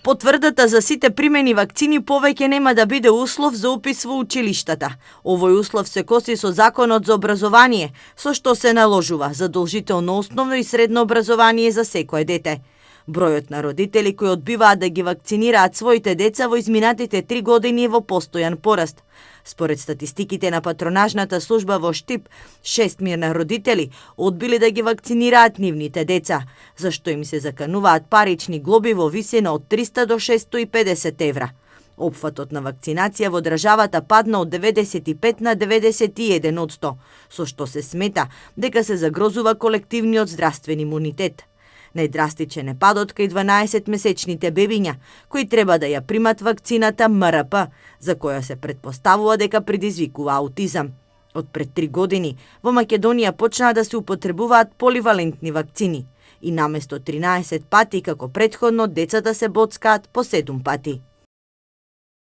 Потврдата за сите примени вакцини повеќе нема да биде услов за упис во училиштата. Овој услов се коси со Законот за образование, со што се наложува задолжително основно и средно образование за секое дете. Бројот на родители кои одбиваат да ги вакцинираат своите деца во изминатите 3 години е во постојан пораст. Според статистиките на патронажната служба во Штип, 6 родители одбили да ги вакцинираат нивните деца, зашто им се закануваат парични глоби во висина од 300 до 650 евра. Опфатот на вакцинација во државата падна од 95 на 91%, со што се смета дека се загрозува колективниот здравствен имунитет. Најдрастичен е падот кај 12-месечните бебиња, кои треба да ја примат вакцината МРП, за која се претпоставува дека предизвикува аутизам. Од пред 3 години во Македонија почнаа да се употребуваат поливалентни вакцини и наместо 13 пати како претходно децата се боцкаат по 7 пати.